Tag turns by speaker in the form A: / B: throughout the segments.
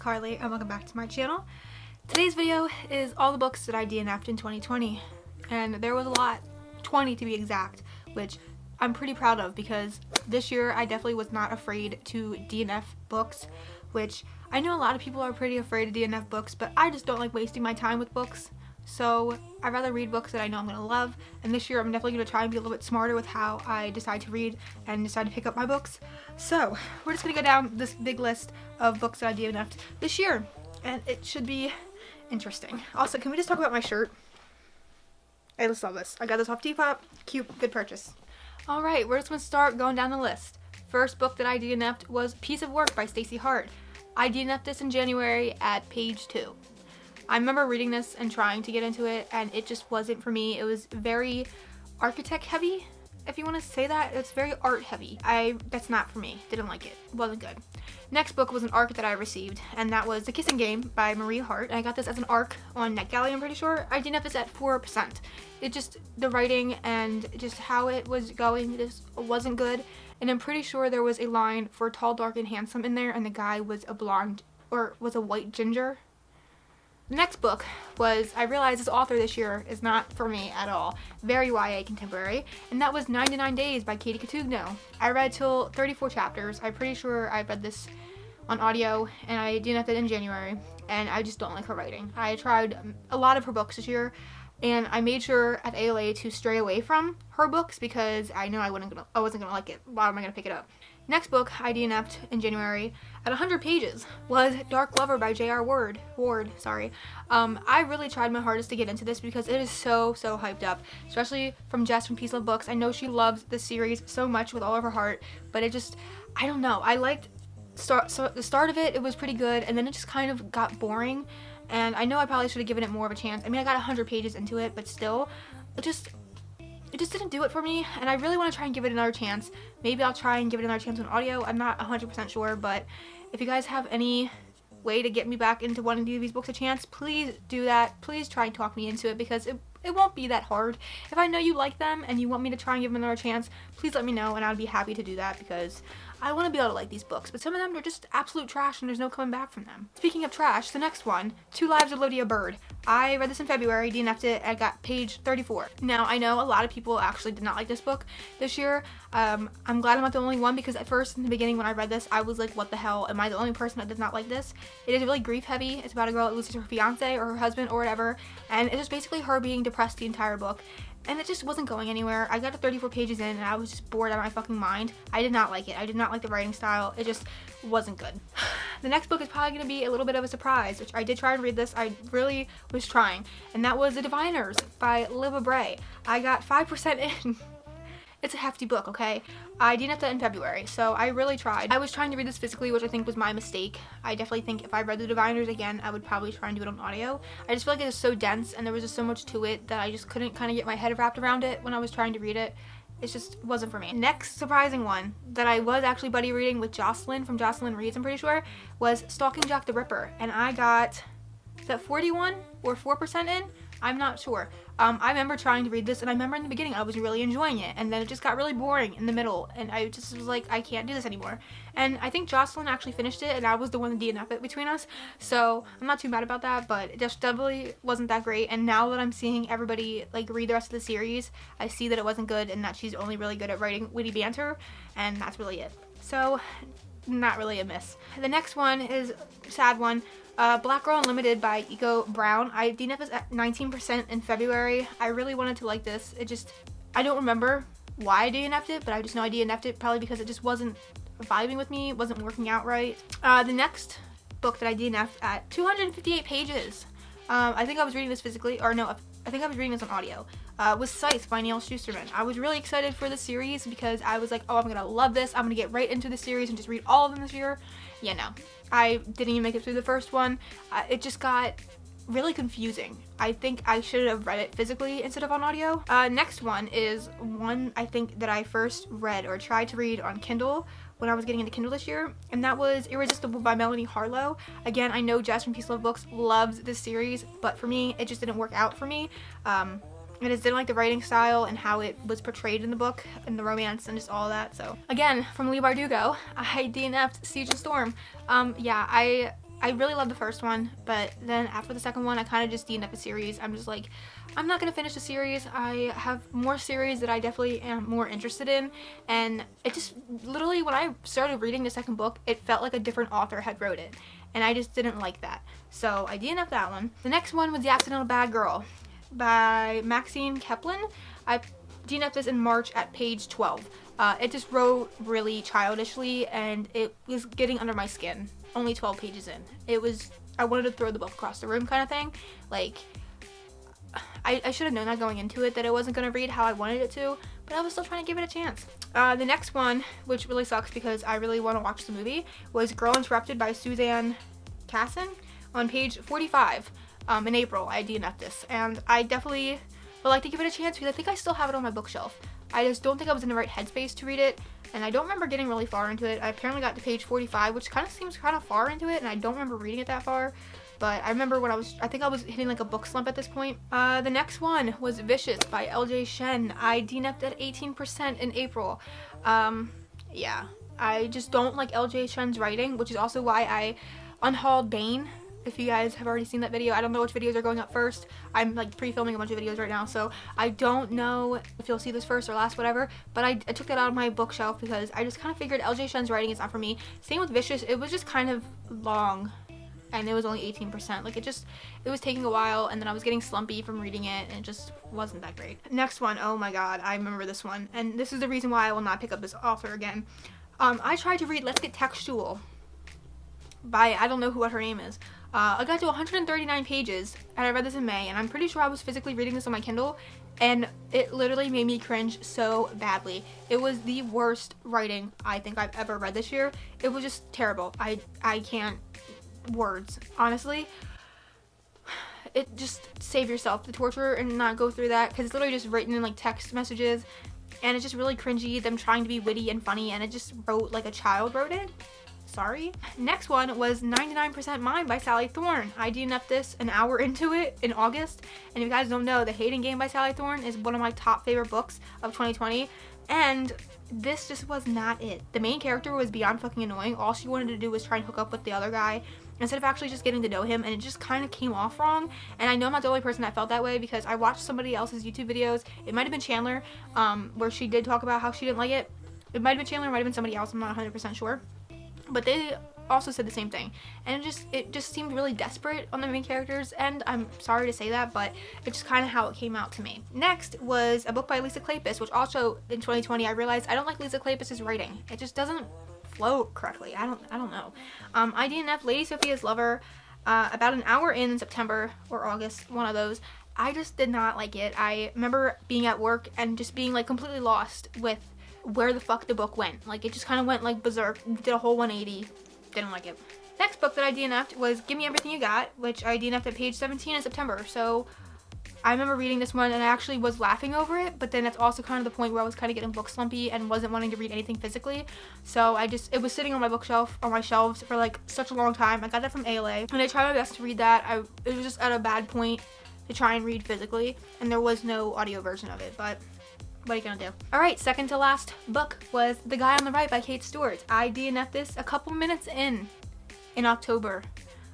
A: Carly and welcome back to my channel. Today's video is all the books that I DNF'd in 2020, and there was a lot, 20 to be exact, which I'm pretty proud of because this year I definitely was not afraid to DNF books, which I know a lot of people are pretty afraid to DNF books, but I just don't like wasting my time with books. So I'd rather read books that I know I'm going to love, and this year I'm definitely going to try and be a little bit smarter with how I decide to read and decide to pick up my books. So we're just going to go down this big list of books that I DNF'd this year, and it should be interesting. Also, can we just talk about my shirt? I just love this. I got this off Depop. Cute, good purchase. Alright, we're just going to start going down the list. First book that I DNF'd was Piece of Work by Stacey Hart. I DNF'd this in January at page 2. I remember reading this and trying to get into it, and it just wasn't for me. It was very architect heavy, if you want to say that. It's very art heavy. That's not for me. Didn't like it. Wasn't good. Next book was an ARC that I received, and that was The Kissing Game by Marie Hart. I got this as an ARC on NetGalley, I'm pretty sure. I DNF'd this at 4%. It just, the writing and just how it was going just wasn't good, and I'm pretty sure there was a line for tall, dark, and handsome in there, and the guy was a blonde, or was a white ginger. The next book was, I realized this author this year is not for me at all. Very YA contemporary, and that was 99 Days by Katie Cotugno. I read till 34 chapters. I'm pretty sure I read this on audio, and I DNF'd it in January, and I just don't like her writing. I tried a lot of her books this year, and I made sure at ALA to stray away from her books because I know I wasn't gonna like it. Why am I gonna pick it up? Next book I DNF'd in January at 100 pages was Dark Lover by J.R. Ward. I really tried my hardest to get into this because it is so hyped up, especially from Jess from Peace Love Books. I know she loves this series so much with all of her heart, but it just, I don't know. I liked the start of it. It was pretty good, and then it just kind of got boring, and I know I probably should have given it more of a chance. I mean, I got 100 pages into it, but still, it just didn't do it for me, and I really want to try and give it another chance. Maybe I'll try and give it another chance on audio. I'm not 100% sure, but if you guys have any way to get me back into wanting to give these books a chance, please do that. Please try and talk me into it because it won't be that hard. If I know you like them and you want me to try and give them another chance, please let me know, and I'd be happy to do that because I want to be able to like these books, but some of them are just absolute trash and there's no coming back from them. Speaking of trash, the next one, Two Lives of Lydia Bird. I read this in February, DNF'd it, I got page 34. Now, I know a lot of people actually did not like this book this year. I'm glad I'm not the only one because at first, in the beginning when I read this, I was like, what the hell, am I the only person that does not like this? It is really grief heavy. It's about a girl that loses her fiance or her husband or whatever, and it's just basically her being depressed the entire book. And it just wasn't going anywhere. I got to 34 pages in and I was just bored out of my fucking mind. I did not like it. I did not like the writing style. It just wasn't good. The next book is probably going to be a little bit of a surprise, which I did try and read this. I really was trying. And that was The Diviners by Liva Bray. I got 5% in. It's a hefty book, okay? I DNF'd that in February, so I really tried. I was trying to read this physically, which I think was my mistake. I definitely think if I read The Diviners again, I would probably try and do it on audio. I just feel like it is so dense, and there was just so much to it that I just couldn't kind of get my head wrapped around it when I was trying to read it. It just wasn't for me. Next surprising one that I was actually buddy reading with Jocelyn from Jocelyn Reads, I'm pretty sure, was Stalking Jack the Ripper, and I got, is that 41 or 4% in? I'm not sure. I remember trying to read this, and I remember in the beginning I was really enjoying it, and then it just got really boring in the middle, and I just was like, I can't do this anymore. And I think Jocelyn actually finished it, and I was the one that DNF'd it between us, so I'm not too mad about that, but it just definitely wasn't that great. And now that I'm seeing everybody like read the rest of the series, I see that it wasn't good, and that she's only really good at writing witty banter, and that's really it. So, not really a miss. The next one is a sad one. Black Girl Unlimited by Iko Brown. I DNF'd this at 19% in February. I really wanted to like this. I don't remember why I DNF'd it, but I just know I DNF'd it probably because it just wasn't vibing with me. It wasn't working out right. The next book that I DNF'd at 258 pages. I think I was reading this physically, or no, I think I was reading this on audio. Was Scythe by Neil Shusterman. I was really excited for the series because I was like, oh, I'm gonna love this. I'm gonna get right into the series and just read all of them this year. Yeah, no. I didn't even make it through the first one. It just got really confusing. I think I should have read it physically instead of on audio. Next one is one I think that I first read or tried to read on Kindle when I was getting into Kindle this year, and that was Irresistible by Melanie Harlow. Again, I know Jess from Peace Love Books loves this series, but for me, it just didn't work out for me. I just didn't like the writing style and how it was portrayed in the book and the romance and just all that. So again, from Leigh Bardugo, I DNF'd Siege and Storm. Yeah, I I really loved the first one, but then after the second one, I kind of just DNF'd the series. I'm just like, I'm not gonna finish the series. I have more series that I definitely am more interested in, and it just literally, when I started reading the second book, it felt like a different author had wrote it, and I just didn't like that. So I DNF'd that one. The next one was The Accidental Bad Girl by Maxine Kaplan. I DNF'd this in March at page 12. It just wrote really childishly, and it was getting under my skin. Only 12 pages in. It was, I wanted to throw the book across the room kind of thing. Like, I should have known that going into it, that it wasn't going to read how I wanted it to, but I was still trying to give it a chance. The next one, which really sucks because I really want to watch the movie, was Girl Interrupted by Suzanne Casson on page 45. In April, I DNF'd this, and I definitely would like to give it a chance because I think I still have it on my bookshelf. I just don't think I was in the right headspace to read it, and I don't remember getting really far into it. I apparently got to page 45, which kind of seems kind of far into it, and I don't remember reading it that far. But I remember when I think I was hitting like a book slump at this point. The next one was Vicious by LJ Shen. I DNF'd at 18% in April. Yeah, I just don't like LJ Shen's writing, which is also why I unhauled Bane. If you guys have already seen that video, I don't know which videos are going up first. I'm like pre-filming a bunch of videos right now, so I don't know if you'll see this first or last, whatever, but I took that out of my bookshelf because I just kind of figured LJ Shen's writing is not for me. Same with Vicious. It was just kind of long, and it was only 18%. Like, it was taking a while, and then I was getting slumpy from reading it, and it just wasn't that great. Next one, oh my god, I remember this one, and this is the reason why I will not pick up this author again. I tried to read Let's Get Textual by, I don't know what her name is. I got to 139 pages, and I read this in May, and I'm pretty sure I was physically reading this on my Kindle, and it literally made me cringe so badly. It was the worst writing I think I've ever read this year. It was just terrible. I can't words, honestly. It just, save yourself the torture and not go through that, because it's literally just written in like text messages, and it's just really cringy, them trying to be witty and funny, and it just wrote like a child wrote it. Sorry. Next one was 99% Mine by Sally Thorne. I DNF'd this an hour into it in August, and if you guys don't know, The Hating Game by Sally Thorne is one of my top favorite books of 2020, and this just was not it. The main character was beyond fucking annoying. All she wanted to do was try and hook up with the other guy instead of actually just getting to know him, and it just kind of came off wrong. And I know I'm not the only person that felt that way because I watched somebody else's YouTube videos. It might have been Chandler, where she did talk about how she didn't like it. It might have been Chandler, it might have been somebody else, I'm not 100% sure. But they also said the same thing, and it just seemed really desperate on the main characters, and I'm sorry to say that, but it's just kind of how it came out to me. Next was a book by Lisa Kleypas, which also in 2020 I realized I don't like Lisa Kleypas' writing. It just doesn't flow correctly. I don't know. I DNF'd Lady Sophia's Lover about an hour in September or August, one of those. I just did not like it. I remember being at work and just being like completely lost with where the fuck the book went. Like, it just kind of went like berserk, did a whole 180. Didn't like it. Next book that I DNF'd was Give Me Everything You Got, which I DNF'd at page 17 in September. So I remember reading this one and I actually was laughing over it, but then that's also kind of the point where I was kind of getting book slumpy and wasn't wanting to read anything physically. So it was sitting on my bookshelf, on my shelves for like such a long time. I got that from ALA, and I tried my best to read that. It was just at a bad point to try and read physically, and there was no audio version of it, but what are you gonna do? Alright, second to last book was The Guy on the Right by Kate Stewart. I DNF'd this a couple minutes in October.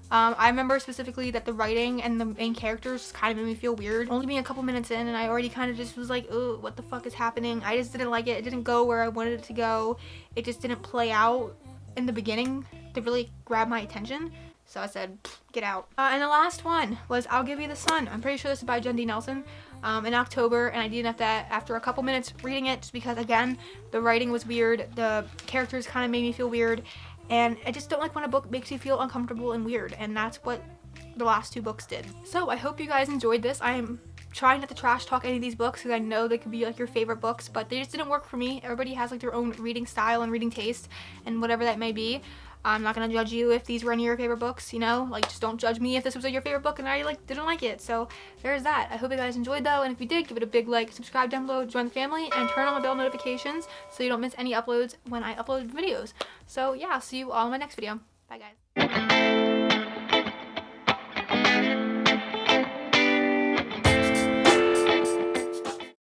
A: I remember specifically that the writing and the main characters kind of made me feel weird. Only being a couple minutes in, and I already kind of just was like, oh, what the fuck is happening? I just didn't like it. It didn't go where I wanted it to go. It just didn't play out in the beginning to really grab my attention. So I said, get out. And the last one was I'll Give You the Sun. I'm pretty sure this is by Jen D. Nelson. In October, and I DNF'd that after a couple minutes reading it just because, again, the writing was weird, the characters kind of made me feel weird, and I just don't like when a book makes you feel uncomfortable and weird, and that's what the last two books did. So I hope you guys enjoyed this. I am trying not to trash talk any of these books because I know they could be like your favorite books, but they just didn't work for me. Everybody has like their own reading style and reading taste and whatever that may be. I'm not gonna judge you if these were any of your favorite books, you know, like, just don't judge me if this was your favorite book and I like didn't like it. So there's that. I hope you guys enjoyed though, and if you did, give it a big like, subscribe down below, join the family, and turn on the bell notifications so you don't miss any uploads when I upload videos. So yeah, I'll see you all in my next video. Bye guys.